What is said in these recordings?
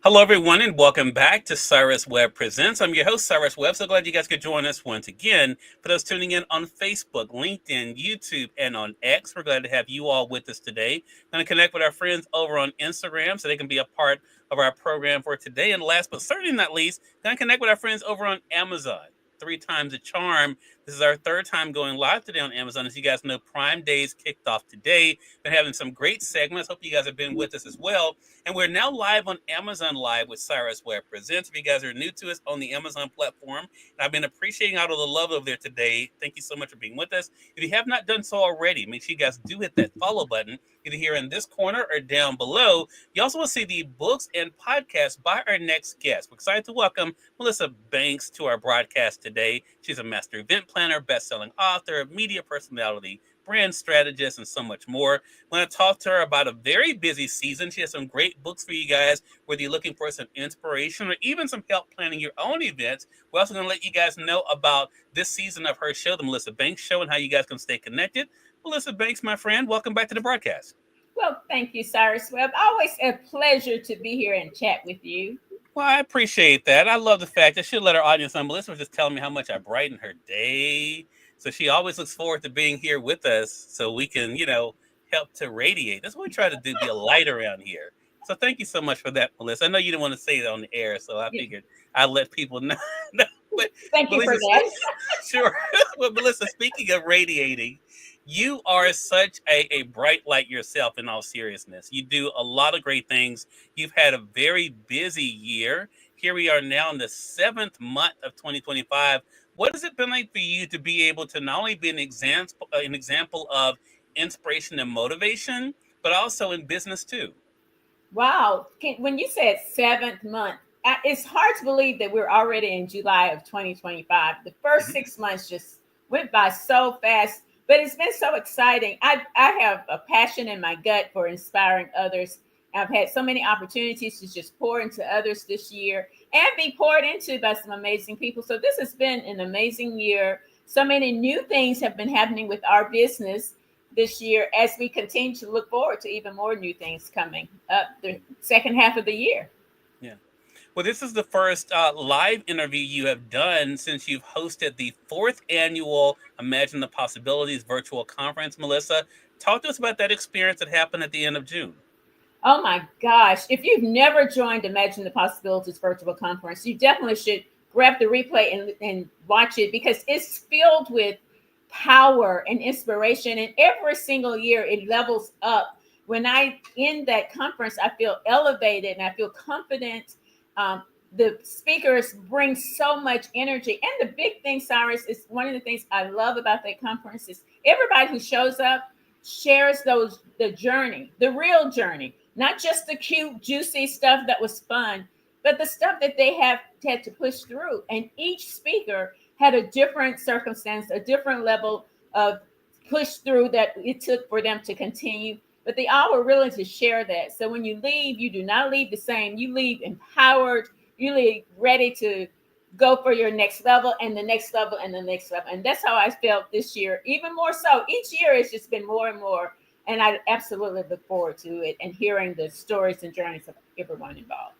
Hello, everyone, and welcome back to Cyrus Webb Presents. I'm your host, Cyrus Webb. So glad you guys could join us once again. For those tuning in on Facebook, LinkedIn, YouTube, and on X, we're glad to have you all with us today. Going to connect with our friends over on Instagram so they can be a part of our program for today. And last but certainly not least, going to connect with our friends over on Amazon. Three times a charm. This is our third time going live today on Amazon. As you guys know, Prime Days kicked off today. Been having some great segments. Hope you guys have been with us as well. And we're now live on Amazon Live with Cyrus Webb Presents. If you guys are new to us on the Amazon platform, and I've been appreciating all of the love over there today. Thank you so much for being with us. If you have not done so already, make sure you guys do hit that follow button, either here in this corner or down below. You also will see the books and podcasts by our next guest. We're excited to welcome Melissa Banks to our broadcast today. She's a master event planner, best-selling author, media personality, brand strategist, and so much more. I'm going to talk to her about a very busy season. She has some great books for you guys, whether you're looking for some inspiration or even some help planning your own events. We're also going to let you guys know about this season of her show, The Melissa Banks Show, and how you guys can stay connected. Melissa Banks, my friend, welcome back to the broadcast. Well, thank you, Cyrus Webb. Always a pleasure to be here and chat with you. Well, I appreciate that. I love the fact that she'll let our audience know. Melissa was just telling me how much I brighten her day. So she always looks forward to being here with us so we can, help to radiate. That's what we try to do, be a light around here. So thank you so much for that, Melissa. I know you didn't want to say it on the air, so I figured I'd let people know. No, but Thank you for Melissa, that. sure. Well, Melissa, speaking of radiating, you are such a bright light yourself in all seriousness. You do a lot of great things. You've had a very busy year. Here we are now in the seventh month of 2025. What has it been like for you to be able to not only be an example of inspiration and motivation, but also in business too? Wow. When you said seventh month, it's hard to believe that we're already in July of 2025. The first Mhm. 6 months just went by so fast, but it's been so exciting. I have a passion in my gut for inspiring others. I've had so many opportunities to just pour into others this year and be poured into by some amazing people. So this has been an amazing year. So many new things have been happening with our business this year as we continue to look forward to even more new things coming up the second half of the year. Yeah. Well, this is the first live interview you have done since you've hosted the fourth annual Imagine the Possibilities virtual conference. Melissa, talk to us about that experience that happened at the end of June. Oh my gosh. If you've never joined Imagine the Possibilities virtual conference, you definitely should grab the replay and watch it because it's filled with power and inspiration. And every single year it levels up. When I end that conference, I feel elevated and I feel confident. Um, the speakers bring so much energy. And the big thing, Cyrus, is one of the things I love about that conference is everybody who shows up shares the journey, the real journey, not just the cute, juicy stuff that was fun, but the stuff that they have had to push through. And each speaker had a different circumstance, a different level of push through that it took for them to continue. But they all were willing to share that. So when you leave, you do not leave the same. You leave empowered. You leave ready to go for your next level and the next level and the next level. And that's how I felt this year, even more so. Each year it's just been more and more. And I absolutely look forward to it and hearing the stories and journeys of everyone involved.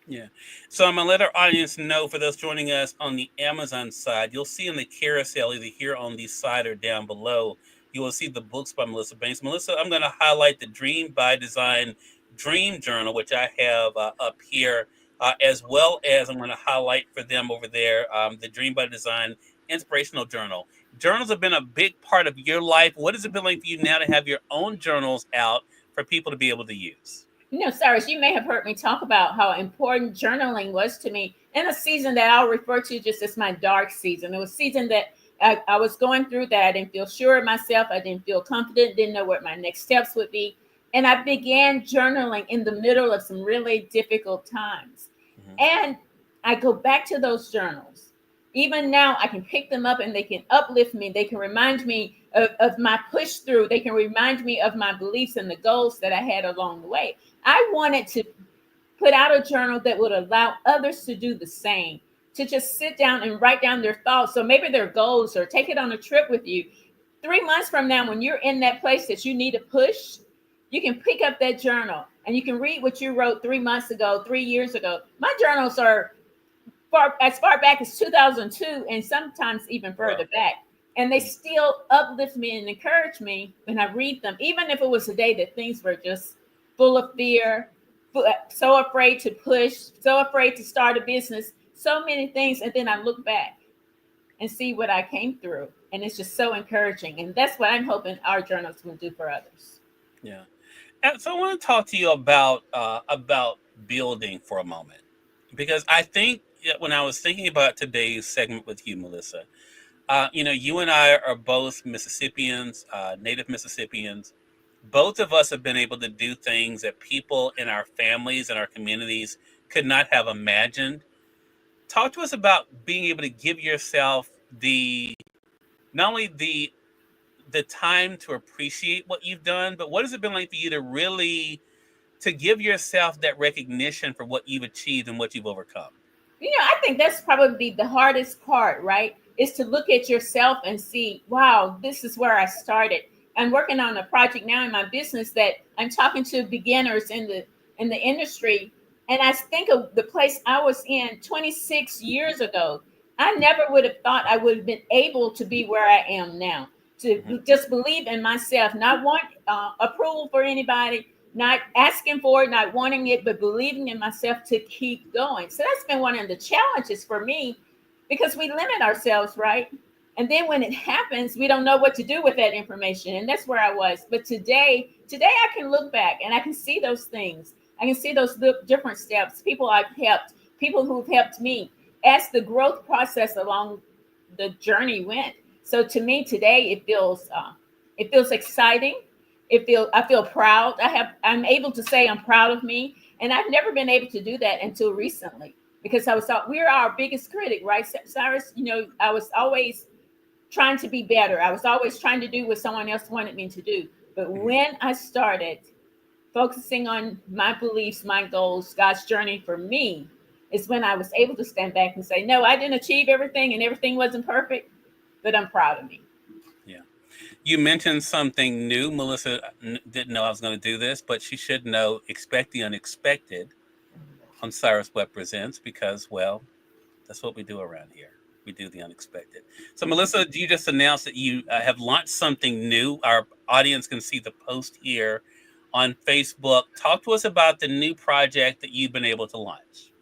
Yeah. So I'm going to let our audience know for those joining us on the Amazon side, you'll see in the carousel, either here on the side or down below, you will see the books by Melissa Banks. Melissa, I'm going to highlight the Dream by Design Dream Journal, which I have up here, as well as I'm going to highlight for them over there the Dream by Design Inspirational Journal. Journals have been a big part of your life. What has it been like for you now to have your own journals out for people to be able to use? Cyrus, you may have heard me talk about how important journaling was to me in a season that I'll refer to just as my dark season. It was a season that I was going through that I didn't feel sure of myself. I didn't feel confident, didn't know what my next steps would be. And I began journaling in the middle of some really difficult times. Mhm. And I go back to those journals. Even now, I can pick them up and they can uplift me. They can remind me of my push through. They can remind me of my beliefs and the goals that I had along the way. I wanted to put out a journal that would allow others to do the same, to just sit down and write down their thoughts. So maybe their goals or take it on a trip with you. 3 months from now, when you're in that place that you need to push, you can pick up that journal and you can read what you wrote 3 months ago, 3 years ago. My journals are as far back as 2002 and sometimes even further Wow. back. And they still uplift me and encourage me when I read them, even if it was a day that things were just full of fear, so afraid to push, so afraid to start a business, so many things. And then I look back and see what I came through. And it's just so encouraging. And that's what I'm hoping our journals will do for others. Yeah. So I want to talk to you about building for a moment, because I think when I was thinking about today's segment with you, Melissa, you and I are both Mississippians, native Mississippians. Both of us have been able to do things that people in our families and our communities could not have imagined. Talk to us about being able to give yourself the not only the time to appreciate what you've done, but what has it been like for you to really to give yourself that recognition for what you've achieved and what you've overcome? I think that's probably the hardest part, right? Is to look at yourself and see, wow, this is where I started. I'm working on a project now in my business that I'm talking to beginners in the industry, and I think of the place I was in 26 years ago. I never would have thought I would have been able to be where I am now. Mm-hmm. To just believe in myself, not want approval for anybody, not asking for it, not wanting it, but believing in myself to keep going. So that's been one of the challenges for me because we limit ourselves, right? And then when it happens, we don't know what to do with that information. And that's where I was. But today I can look back and I can see those things. I can see those different steps, people I've helped, people who've helped me as the growth process along the journey went. So to me today, it feels exciting. I feel proud. I'm able to say I'm proud of me, and I've never been able to do that until recently because we're our biggest critic, right, Cyrus? I was always trying to be better. I was always trying to do what someone else wanted me to do. But Mm-hmm. when I started focusing on my beliefs, my goals, God's journey for me, is when I was able to stand back and say, no, I didn't achieve everything and everything wasn't perfect, but I'm proud of me. Yeah. You mentioned something new. Melissa didn't know I was going to do this, but she should know expect the unexpected on Cyrus Webb Presents because, well, that's what we do around here. We do the unexpected. So, Melissa, you just announced that you have launched something new. Our audience can see the post here on Facebook. Talk to us about the new project that you've been able to launch.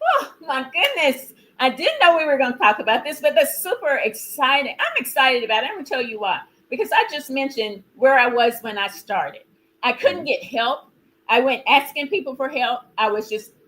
Oh my goodness. I didn't know we were going to talk about this, but that's super exciting. I'm excited about it. I'm going to tell you why. Because I just mentioned where I was when I started. I couldn't Mm-hmm. get help. I went asking people for help.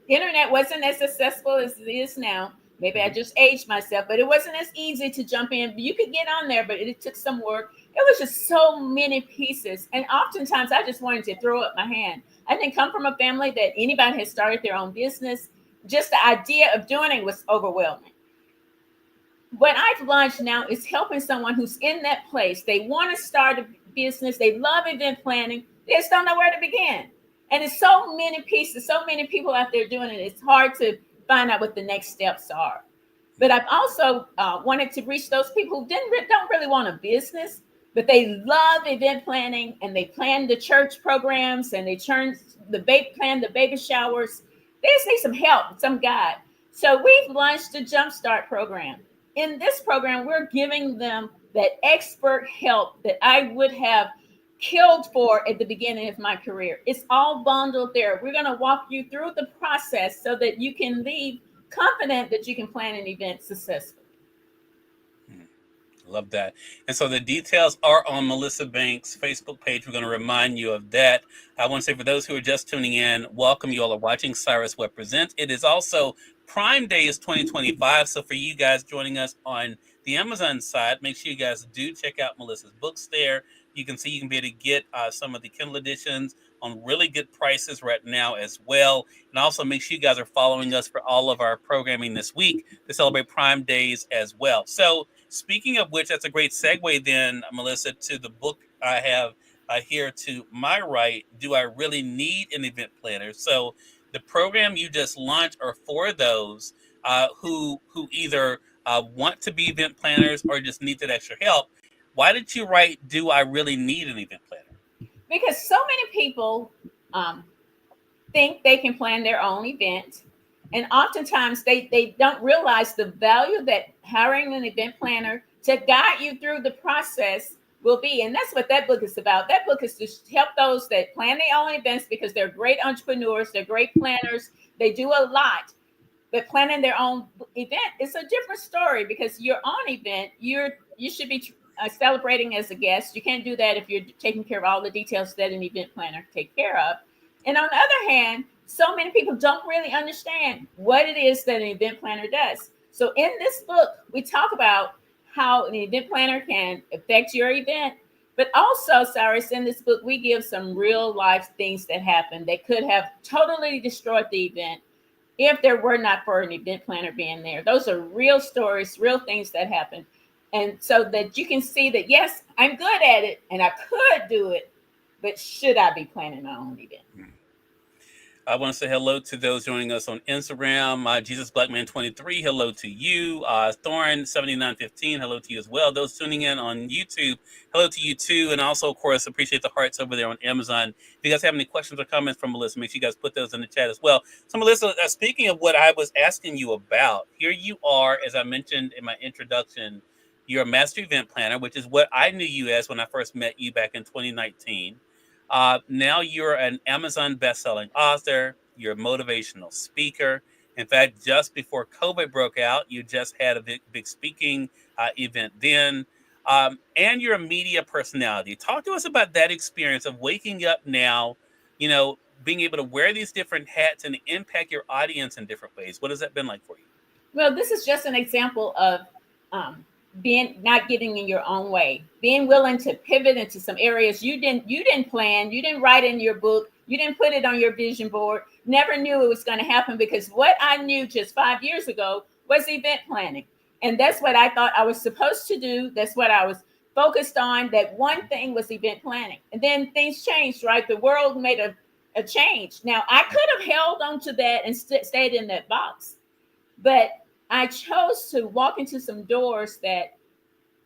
Internet wasn't as successful as it is now. Maybe I Mm-hmm. just aged myself, but it wasn't as easy to jump in. You could get on there, but it took some work. It was just so many pieces. And oftentimes I just wanted to throw up my hand. I didn't come from a family that anybody had started their own business. Just the idea of doing it was overwhelming. What I've launched now is helping someone who's in that place. They want to start a business, they love event planning, they just don't know where to begin. And it's so many pieces, so many people out there doing it. It's hard to find out what the next steps are. But Yeah. I've also wanted to reach those people who don't really want a business, but they love event planning and they plan the church programs and they plan the baby showers. They just need some help, some guide. So we've launched a Jumpstart program. In this program, we're giving them that expert help that I would have killed for at the beginning of my career. It's all bundled there. We're going to walk you through the process so that you can leave confident that you can plan an event successfully. Mm. Love that. And so the details are on Melissa Banks' Facebook page. We're going to remind you of that. I want to say for those who are just tuning in, welcome. You all are watching Cyrus Webb Presents. It is also Prime Day is 2025. So for you guys joining us on the Amazon side, make sure you guys do check out Melissa's books there. You can see you can be able to get some of the Kindle editions on really good prices right now as well. And also make sure you guys are following us for all of our programming this week to celebrate Prime Days as well. So speaking of which, that's a great segue then, Melissa, to the book I have here to my right. Do I really need an event planner? So the program you just launched are for those who either want to be event planners or just need that extra help. Why did you write, Do I Really Need an Event Planner? Because so many people um, think they can plan their own event. And oftentimes they don't realize the value that hiring an event planner to guide you through the process will be. And that's what that book is about. That book is to help those that plan their own events because they're great entrepreneurs, they're great planners, they do a lot. But planning their own event is a different story because your own event, you should be celebrating as a guest. You can't do that if you're taking care of all the details that an event planner can take care of. And on the other hand, so many people don't really understand what it is that an event planner does. So in this book, we talk about how an event planner can affect your event. But also, Cyrus, in this book, we give some real life things that happened that could have totally destroyed the event if there were not for an event planner being there. Those are real stories, real things that happen. And so that you can see that, yes, I'm good at it and I could do it, but should I be planning my own event? I want to say hello to those joining us on Instagram. Jesus Blackman 23, hello to you. Thorn 7915, hello to you as well. Those tuning in on YouTube, hello to you too. And also, of course, appreciate the hearts over there on Amazon. If you guys have any questions or comments from Melissa, make sure you guys put those in the chat as well. So, Melissa, speaking of what I was asking you about, here you are, as I mentioned in my introduction, you're a master event planner, which is what I knew you as when I first met you back in 2019. Now you're an Amazon best-selling author. You're a motivational speaker. In fact, just before COVID broke out, you just had a big speaking event then. And you're a media personality. Talk to us about that experience of waking up now, being able to wear these different hats and impact your audience in different ways. What has that been like for you? Well, this is just an example of being not getting in your own way, being willing to pivot into some areas you didn't plan, you didn't write in your book, you didn't put it on your vision board, never knew it was going to happen because what I knew just 5 years ago was event planning. And that's what I thought I was supposed to do. That's what I was focused on. That one thing was event planning. And then things changed, right? The world made a change. Now, I could have held on to that and stayed in that box. But I chose to walk into some doors that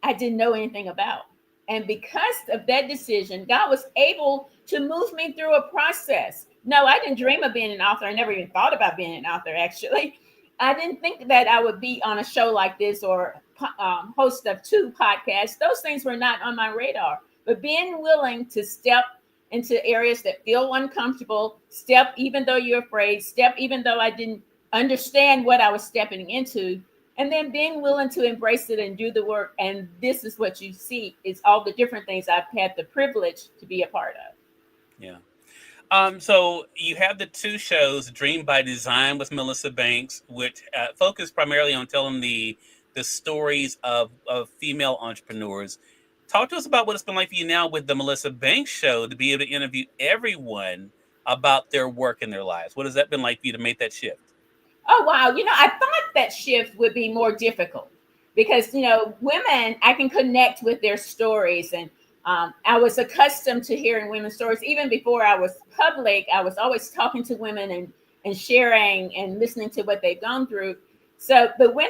I didn't know anything about. And because of that decision, God was able to move me through a process. No, I didn't dream of being an author. I never even thought about being an author, actually. I didn't think that I would be on a show like this or host of 2 podcasts. Those things were not on my radar. But being willing to step into areas that feel uncomfortable, step even though you're afraid, step even though I didn't understand what I was stepping into, and then being willing to embrace it and do the work. And this is what you see is all the different things I've had the privilege to be a part of. Yeah. So you have the 2 shows, Dream by Design with Melissa Banks, which focus primarily on telling the stories of female entrepreneurs. Talk to us about what it's been like for you now with the Melissa Banks show to be able to interview everyone about their work in their lives. What has that been like for you to make that shift? Oh, wow. I thought that shift would be more difficult because, women, I can connect with their stories. And I was accustomed to hearing women's stories. Even before I was public, I was always talking to women and sharing and listening to what they've gone through. So, but when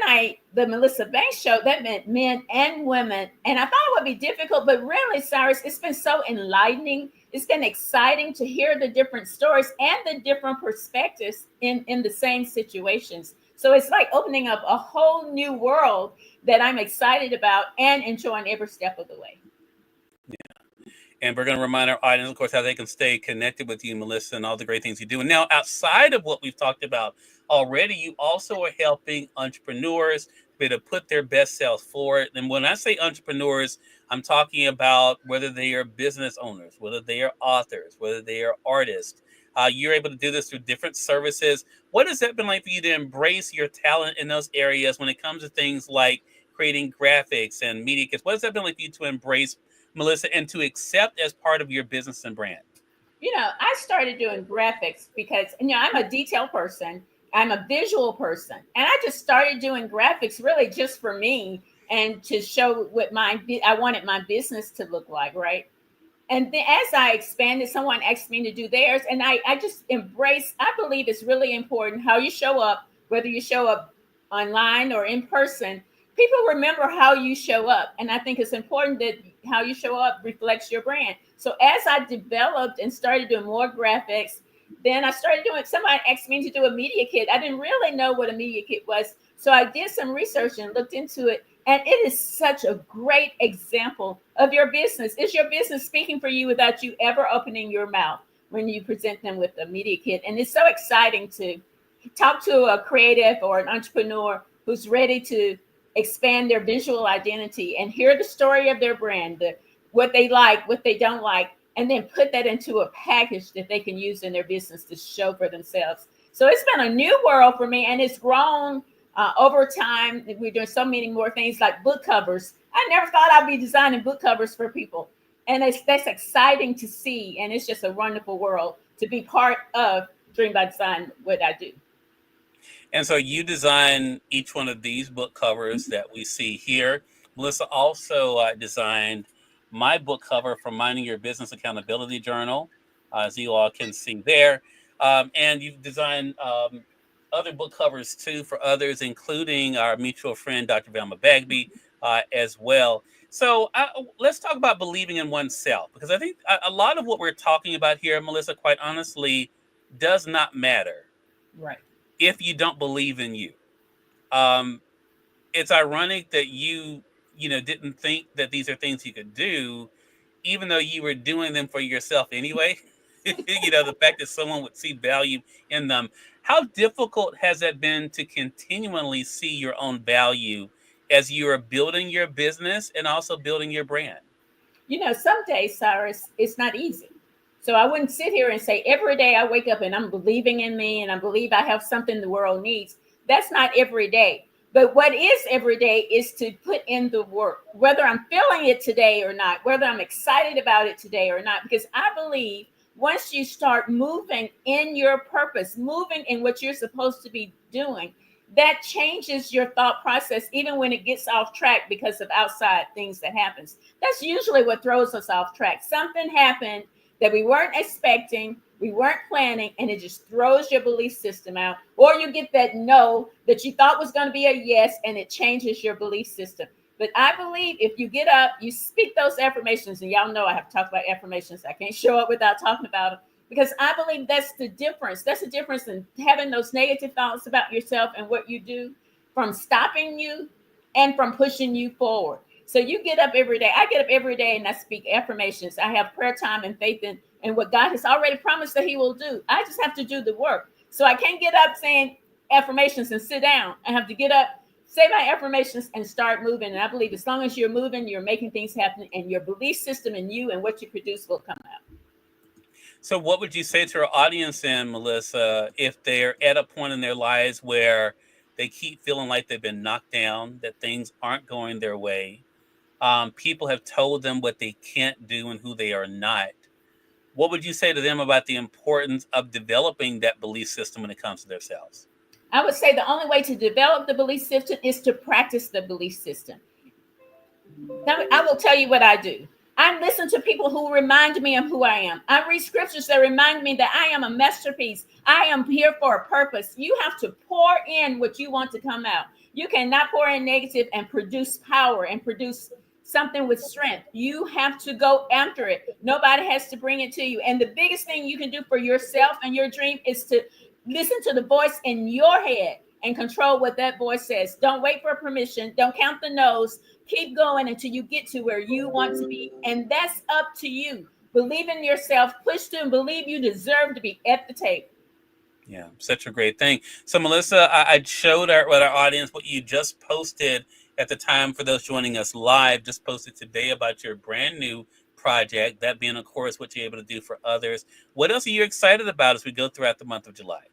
the Melissa Banks show, that meant men and women. And I thought it would be difficult, but really, Cyrus, it's been so enlightening. It's been exciting to hear the different stories and the different perspectives in the same situations. So it's like opening up a whole new world that I'm excited about and enjoying every step of the way. And we're going to remind our audience, of course, how they can stay connected with you, Melissa, and all the great things you do. And now, outside of what we've talked about already, you also are helping entrepreneurs be able to put their best selves forward. And when I say entrepreneurs, I'm talking about whether they are business owners, whether they are authors, whether they are artists. You're able to do this through different services. What has that been like for you to embrace your talent in those areas when it comes to things like creating graphics and media kits? What has that been like for you to embrace, Melissa, and to accept as part of your business and brand? I started doing graphics because, I'm a detail person. I'm a visual person. And I just started doing graphics really just for me and to show what I wanted my business to look like, right? And then as I expanded, someone asked me to do theirs. And I just I believe it's really important how you show up, whether you show up online or in person. People remember how you show up. And I think it's important that how you show up reflects your brand. So as I developed and started doing more graphics, Then I started doing, somebody asked me to do a media kit. I didn't really know what a media kit was. So I did some research and looked into it. And it is such a great example of your business. Is your business speaking for you without you ever opening your mouth when you present them with a media kit? And it's so exciting to talk to a creative or an entrepreneur who's ready to expand their visual identity and hear the story of their brand, what they like, what they don't like, and then put that into a package that they can use in their business to show for themselves. So it's been a new world for me, and it's grown over time. We're doing so many more things like book covers. I never thought I'd be designing book covers for people, and that's exciting to see, and it's just a wonderful world to be part of Dream by Design, what I do. And so you design each one of these book covers that we see here. Melissa also designed my book cover from Minding Your Business Accountability Journal, as you all can see there. And you've designed other book covers too for others, including our mutual friend, Dr. Velma Bagby, as well. So let's talk about believing in oneself, because I think a lot of what we're talking about here, Melissa, quite honestly, does not matter Right. if you don't believe in you. Um, it's ironic that you didn't think that these are things you could do, even though you were doing them for yourself anyway. The fact that someone would see value in them. How difficult has that been to continually see your own value as you are building your business and also building your brand? Some days, Cyrus, it's not easy. So I wouldn't sit here and say every day I wake up and I'm believing in me and I believe I have something the world needs. That's not every day. But what is every day is to put in the work, whether I'm feeling it today or not, whether I'm excited about it today or not, because I believe once you start moving in your purpose, moving in what you're supposed to be doing, that changes your thought process, even when it gets off track because of outside things that happens. That's usually what throws us off track. Something happened that we weren't expecting, we weren't planning, and it just throws your belief system out. Or you get that no that you thought was going to be a yes, and it changes your belief system. But I believe if you get up, you speak those affirmations, and y'all know I have talked about affirmations. I can't show up without talking about them, because I believe that's the difference. That's the difference in having those negative thoughts about yourself and what you do, from stopping you and from pushing you forward. So you get up every day. I get up every day and I speak affirmations. I have prayer time and faith in what God has already promised that He will do. I just have to do the work. So I can't get up saying affirmations and sit down. I have to get up, say my affirmations, and start moving. And I believe as long as you're moving, you're making things happen, and your belief system and you and what you produce will come out. So, what would you say to our audience, then, Melissa, if they're at a point in their lives where they keep feeling like they've been knocked down, that things aren't going their way? People have told them what they can't do and who they are not. What would you say to them about the importance of developing that belief system when it comes to themselves? I would say the only way to develop the belief system is to practice the belief system. Now, I will tell you what I do. I listen to people who remind me of who I am. I read scriptures that remind me that I am a masterpiece. I am here for a purpose. You have to pour in what you want to come out. You cannot pour in negative and produce power and produce something with strength. You have to go after it. Nobody has to bring it to you. And the biggest thing you can do for yourself and your dream is to listen to the voice in your head and control what that voice says. Don't wait for permission. Don't count the no's. Keep going until you get to where you want to be. And that's up to you. Believe in yourself, push through, and believe you deserve to be at the table. Yeah, such a great thing. So, Melissa, I showed our audience what you just posted at the time for those joining us live, just posted today about your brand new project, that being, of course, what you're able to do for others. What else are you excited about as we go throughout the month of July?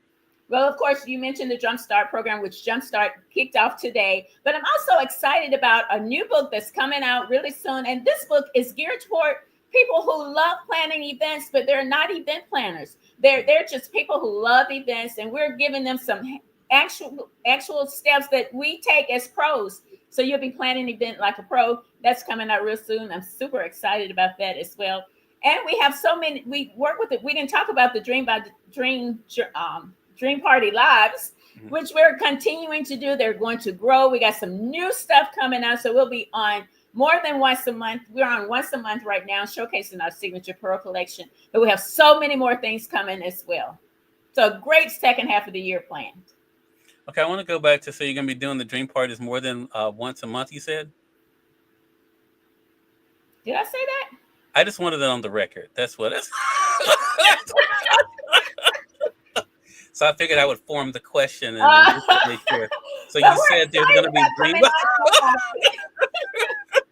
Well, of course, you mentioned the Jumpstart program, which Jumpstart kicked off today. But I'm also excited about a new book that's coming out really soon. And this book is geared toward people who love planning events, but they're not event planners. They're just people who love events, and we're giving them some actual steps that we take as pros. So you'll be planning an event like a pro. That's coming out real soon. I'm super excited about that as well. And we have so many. We work with it. We didn't talk about the Dream Party Lives, which we're continuing to do. They're going to grow. We got some new stuff coming out, so we'll be on more than once a month. We're on once a month right now, showcasing our signature pearl collection. But we have so many more things coming as well. So a great second half of the year planned. Okay, I want to go back to, so you're going to be doing the dream parties more than once a month, you said? Did I say that? I just wanted it on the record. That's what it's. So I figured I would form the question and then just to make sure. So But you we're said there's going excited to be about dream. coming out so happy.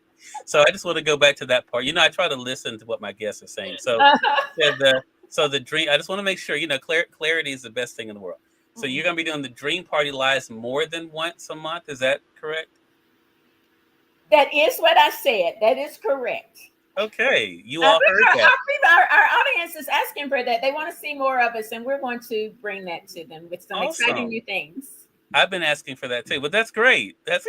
So I just want to go back to that part. I try to listen to what my guests are saying. So said the dream. I just want to make sure clarity is the best thing in the world. So you're going to be doing the dream party lives more than once a month. Is that correct? That is what I said. That is correct. Okay, you all heard that. Our audience is asking for that. They want to see more of us, and we're going to bring that to them with some exciting new things. I've been asking for that too, but that's great. That's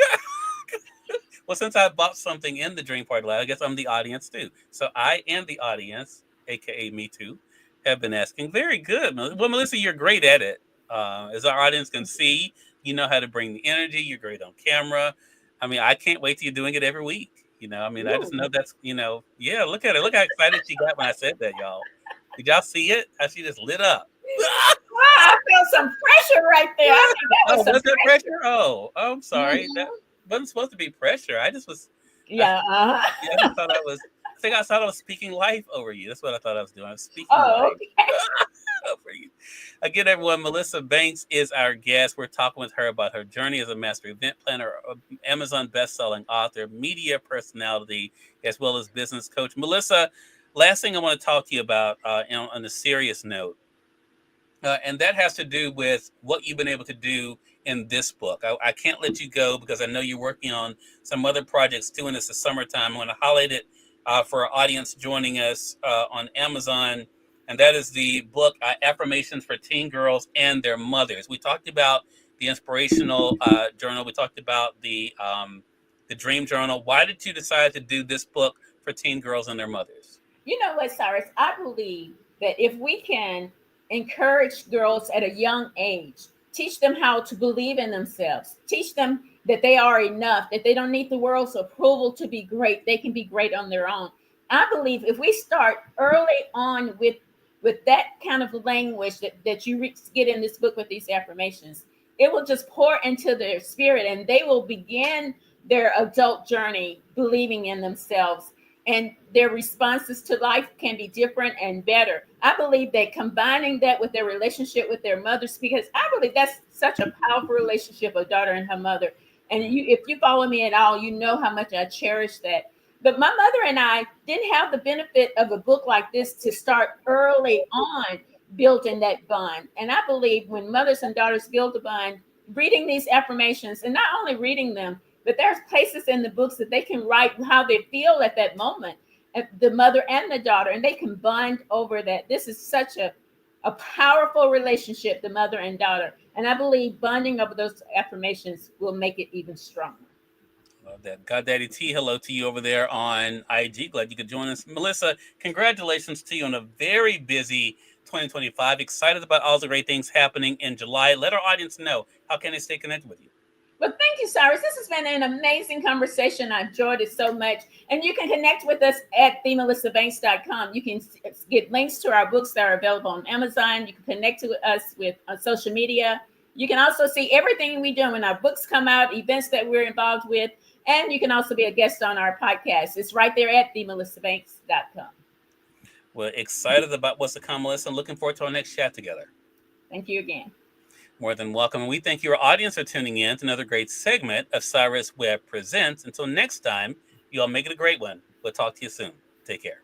well, since I bought something in the Dream Party Live, I guess I'm the audience too. So I and the audience, aka me too, have been asking. Very good. Well, Melissa, you're great at it. As our audience can see, you know how to bring the energy. You're great on camera. I mean, I can't wait till you're doing it every week. I just know that's, yeah, look at it. Look how excited she got when I said that, y'all. Did y'all see it? How she just lit up. Wow, I feel some pressure right there. I think that was was that pressure. pressure? Oh, I'm sorry. That wasn't supposed to be pressure. I just was. Yeah. I just thought I was. I thought I was speaking life over you. That's what I thought I was doing. I was speaking life Okay. over you. Again, everyone, Melissa Banks is our guest. We're talking with her about her journey as a master event planner, Amazon best-selling author, media personality, as well as business coach. Melissa, last thing I want to talk to you about on a serious note, and that has to do with what you've been able to do in this book. I can't let you go because I know you're working on some other projects too, and it's the summertime. I want to highlight it for our audience joining us on Amazon, and that is the book Affirmations for Teen Girls and Their Mothers. We talked about the inspirational journal. We talked about the dream journal. Why did you decide to do this book for teen girls and their mothers? You know what, Cyrus? I believe that if we can encourage girls at a young age, teach them how to believe in themselves, teach them that they are enough, that they don't need the world's approval to be great. They can be great on their own. I believe if we start early on with that kind of language that you get in this book with these affirmations, it will just pour into their spirit and they will begin their adult journey believing in themselves, and their responses to life can be different and better. I believe that combining that with their relationship with their mothers, because I believe that's such a powerful relationship, a daughter and her mother. And if you follow me at all, you know how much I cherish that. But my mother and I didn't have the benefit of a book like this to start early on building that bond. And I believe when mothers and daughters build a bond, reading these affirmations, and not only reading them, but there's places in the books that they can write how they feel at that moment, the mother and the daughter, and they can bond over that. This is such a powerful relationship, the mother and daughter. And I believe bonding over those affirmations will make it even stronger. Love that. God Daddy T, hello to you over there on IG. Glad you could join us. Melissa, congratulations to you on a very busy 2025. Excited about all the great things happening in July. Let our audience know, how can they stay connected with you? Well, thank you, Cyrus. This has been an amazing conversation. I enjoyed it so much. And you can connect with us at themelissabanks.com. You can get links to our books that are available on Amazon. You can connect to us with social media. You can also see everything we do when our books come out, events that we're involved with, and you can also be a guest on our podcast. It's right there at themelissabanks.com. We're excited about what's to come, Melissa, and looking forward to our next chat together. Thank you again. More than welcome. And we thank your audience for tuning in to another great segment of Cyrus Webb Presents. Until next time, you all make it a great one. We'll talk to you soon. Take care.